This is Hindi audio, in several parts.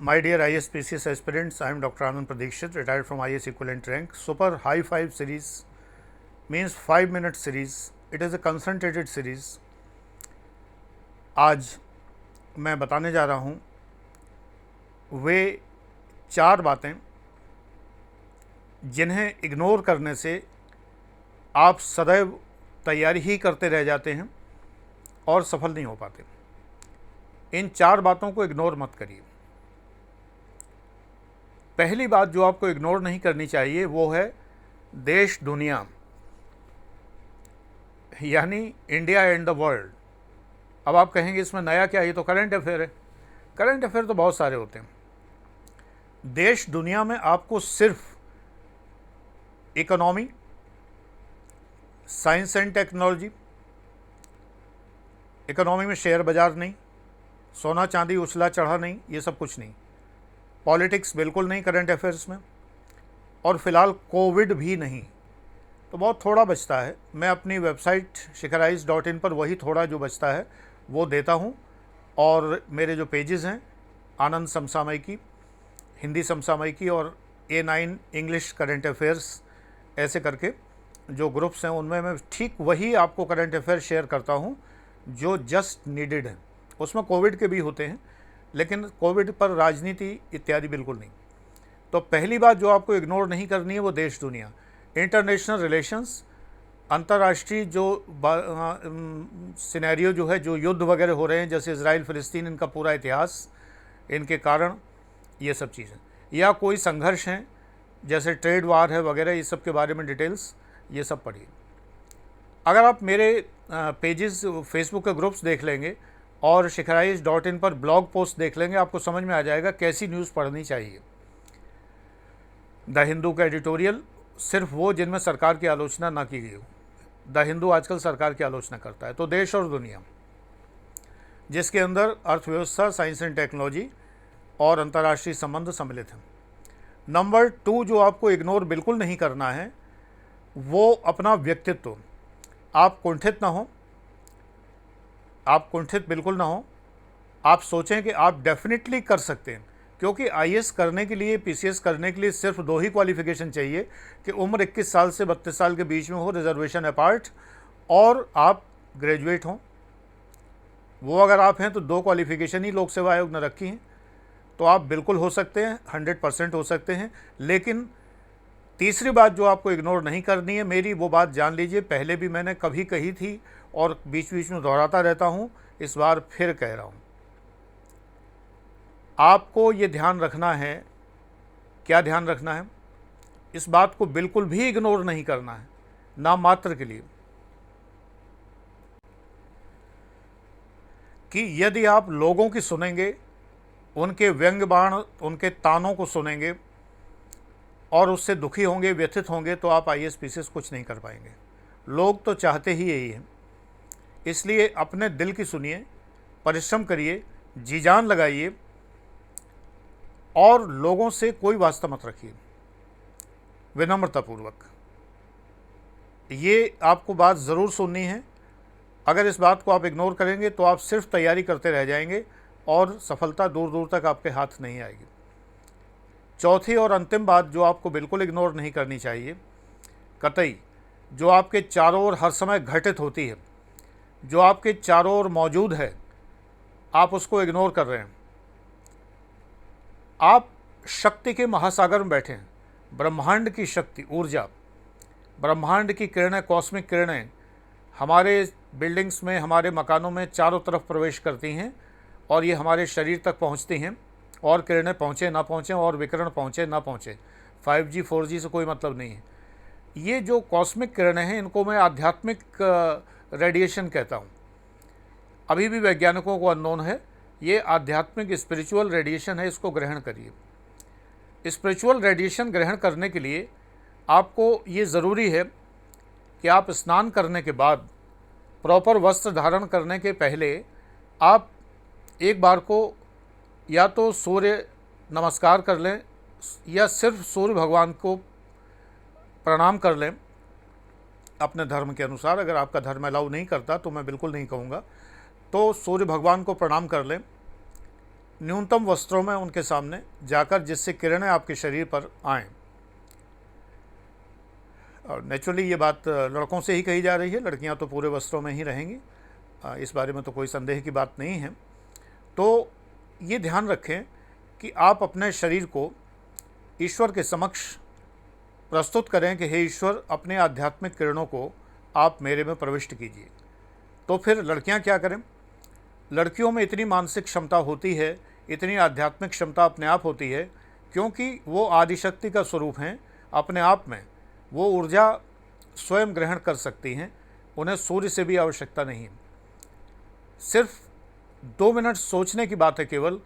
My dear ISPCS aspirants, I am Dr. Anand Pradikshit, retired from IS equivalent rank. Super High 5 series means 5-minute series. It is a concentrated series. आज मैं बताने जा रहा हूँ वे 4 बातें जिन्हें इग्नोर करने से आप सदैव तैयारी ही करते रह जाते हैं और सफल नहीं हो पाते। इन 4 बातों को इग्नोर मत करिए। पहली बात जो आपको इग्नोर नहीं करनी चाहिए वो है देश दुनिया, यानी इंडिया एंड द वर्ल्ड। अब आप कहेंगे इसमें नया क्या, ये तो करंट अफेयर है। करंट अफेयर तो बहुत सारे होते हैं। देश दुनिया में आपको सिर्फ economy, science and technology, economy में शेयर बाजार नहीं, सोना चांदी उछला चढ़ा नहीं, ये सब कुछ नहीं। पॉलिटिक्स बिल्कुल नहीं करंट अफेयर्स में, और फिलहाल कोविड भी नहीं। तो बहुत थोड़ा बचता है। मैं अपनी वेबसाइट शिखराइज.in पर वही थोड़ा जो बचता है वो देता हूँ, और मेरे जो पेजेस हैं आनंद समसामयिकी, हिंदी समसामयिकी और A9 इंग्लिश करंट अफेयर्स, ऐसे करके जो ग्रुप्स हैं उनमें मैं ठीक वही आपको करंट अफेयर शेयर करता हूँ जो जस्ट नीडेड है। उसमें कोविड के भी होते हैं, लेकिन कोविड पर राजनीति इत्यादि बिल्कुल नहीं। तो पहली बात जो आपको इग्नोर नहीं करनी है वो देश दुनिया, इंटरनेशनल रिलेशंस, अंतर्राष्ट्रीय जो सिनेरियो जो है, जो युद्ध वगैरह हो रहे हैं जैसे इजराइल फिलिस्तीन, इनका पूरा इतिहास, इनके कारण, ये सब चीज़ें, या कोई संघर्ष हैं जैसे ट्रेड वार है वगैरह, ये सब के बारे में डिटेल्स, ये सब पढ़िए। अगर आप मेरे पेजेस फेसबुक के ग्रुप्स देख लेंगे और शिखराइज.in पर ब्लॉग पोस्ट देख लेंगे, आपको समझ में आ जाएगा कैसी न्यूज़ पढ़नी चाहिए। द हिंदू का एडिटोरियल सिर्फ वो जिनमें सरकार की आलोचना ना की गई हो। द हिंदू आजकल सरकार की आलोचना करता है। तो देश और दुनिया, जिसके अंदर अर्थव्यवस्था, साइंस एंड टेक्नोलॉजी और अंतर्राष्ट्रीय संबंध सम्मिलित हैं। नंबर 2 जो आपको इग्नोर बिल्कुल नहीं करना है वो अपना व्यक्तित्व। आप कुंठित ना हो, आप कुंठित बिल्कुल ना हो। आप सोचें कि आप डेफिनेटली कर सकते हैं, क्योंकि आईएएस करने के लिए, पीसीएस करने के लिए सिर्फ 2 ही क्वालिफिकेशन चाहिए कि उम्र 21 साल से 32 साल के बीच में हो, रिजर्वेशन अपार्ट, और आप ग्रेजुएट हों। वो अगर आप हैं तो 2 क्वालिफिकेशन ही लोक सेवा आयोग ने रखी हैं, तो आप बिल्कुल हो सकते हैं, 100% हो सकते हैं। लेकिन तीसरी बात जो आपको इग्नोर नहीं करनी है, मेरी वो बात जान लीजिए, पहले भी मैंने कभी कही थी और बीच बीच में दोहराता रहता हूँ, इस बार फिर कह रहा हूँ। आपको ये ध्यान रखना है, क्या ध्यान रखना है, इस बात को बिल्कुल भी इग्नोर नहीं करना है, ना मात्र के लिए, कि यदि आप लोगों की सुनेंगे, उनके व्यंग्य बाण, उनके तानों को सुनेंगे और उससे दुखी होंगे, व्यथित होंगे, तो आप आईएएस पीसीएस कुछ नहीं कर पाएंगे। लोग तो चाहते ही यही हैं। इसलिए अपने दिल की सुनिए, परिश्रम करिए, जी जान लगाइए, और लोगों से कोई वास्ता मत रखिए, विनम्रतापूर्वक। ये आपको बात ज़रूर सुननी है। अगर इस बात को आप इग्नोर करेंगे तो आप सिर्फ तैयारी करते रह जाएंगे और सफलता दूर दूर तक आपके हाथ नहीं आएगी। चौथी और अंतिम बात जो आपको बिल्कुल इग्नोर नहीं करनी चाहिए, कतई, जो आपके चारों ओर हर समय घटित होती है, जो आपके चारों ओर मौजूद है, आप उसको इग्नोर कर रहे हैं। आप शक्ति के महासागर में बैठे हैं। ब्रह्मांड की शक्ति, ऊर्जा, ब्रह्मांड की किरणें, कॉस्मिक किरणें हमारे बिल्डिंग्स में, हमारे मकानों में चारों तरफ प्रवेश करती हैं, और ये हमारे शरीर तक पहुंचती हैं। और किरणें पहुँचे ना पहुँचें, और विकिरण पहुँचे ना पहुँचे, 5G 4G से कोई मतलब नहीं है। ये जो कॉस्मिक किरणें हैं, इनको मैं आध्यात्मिक रेडिएशन कहता हूँ। अभी भी वैज्ञानिकों को अननोन है। ये आध्यात्मिक स्पिरिचुअल रेडिएशन है, इसको ग्रहण करिए। स्पिरिचुअल रेडिएशन ग्रहण करने के लिए आपको ये ज़रूरी है कि आप स्नान करने के बाद, प्रॉपर वस्त्र धारण करने के पहले, आप एक बार को या तो सूर्य नमस्कार कर लें, या सिर्फ सूर्य भगवान को प्रणाम कर लें अपने धर्म के अनुसार। अगर आपका धर्म अलाउ नहीं करता तो मैं बिल्कुल नहीं कहूँगा, तो सूर्य भगवान को प्रणाम कर लें। न्यूनतम वस्त्रों में उनके सामने जाकर, जिससे किरणें आपके शरीर पर आएँ। और नेचुरली ये बात लड़कों से ही कही जा रही है, लड़कियां तो पूरे वस्त्रों में ही रहेंगी, इस बारे में तो कोई संदेह की बात नहीं है। तो ये ध्यान रखें कि आप अपने शरीर को ईश्वर के समक्ष प्रस्तुत करें कि हे ईश्वर, अपने आध्यात्मिक किरणों को आप मेरे में प्रविष्ट कीजिए। तो फिर लड़कियां क्या करें? लड़कियों में इतनी मानसिक क्षमता होती है, इतनी आध्यात्मिक क्षमता अपने आप होती है, क्योंकि वो आदिशक्ति का स्वरूप हैं। अपने आप में वो ऊर्जा स्वयं ग्रहण कर सकती हैं, उन्हें सूर्य से भी आवश्यकता नहीं है। सिर्फ 2 मिनट सोचने की बात है केवल।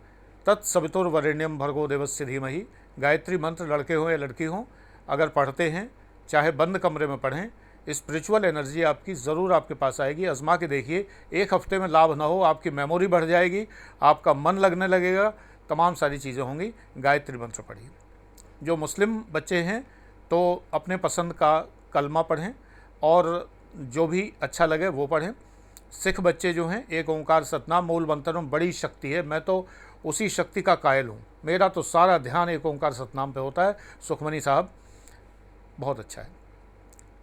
तत्सवितुर्वरेण्यम भर्गो देवस्य धीमहि। गायत्री मंत्र लड़के हों या लड़की हों, अगर पढ़ते हैं, चाहे बंद कमरे में पढ़ें, स्पिरिचुअल एनर्जी आपकी ज़रूर आपके पास आएगी। आजमा के देखिए, 1 हफ्ते में लाभ ना हो, आपकी मेमोरी बढ़ जाएगी, आपका मन लगने लगेगा, तमाम सारी चीज़ें होंगी। गायत्री मंत्र पढ़िए। जो मुस्लिम बच्चे हैं तो अपने पसंद का कलमा पढ़ें और जो भी अच्छा लगे वो पढ़ें। सिख बच्चे जो हैं, एक ओंकार सतनाम मूल मंत्र में बड़ी शक्ति है, मैं तो उसी शक्ति का कायल हूँ। मेरा तो सारा ध्यान एक ओंकार सतनाम पे होता है। सुखमनी साहब बहुत अच्छा है।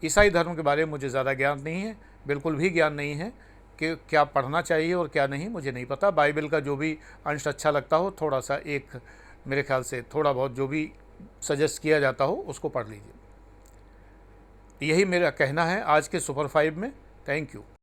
ईसाई धर्म के बारे में मुझे ज़्यादा ज्ञान नहीं है, बिल्कुल भी ज्ञान नहीं है कि क्या पढ़ना चाहिए और क्या नहीं, मुझे नहीं पता। बाइबल का जो भी अंश अच्छा लगता हो, थोड़ा सा एक मेरे ख्याल से थोड़ा बहुत जो भी सजेस्ट किया जाता हो उसको पढ़ लीजिए। यही मेरा कहना है आज के सुपर 5 में। Thank you.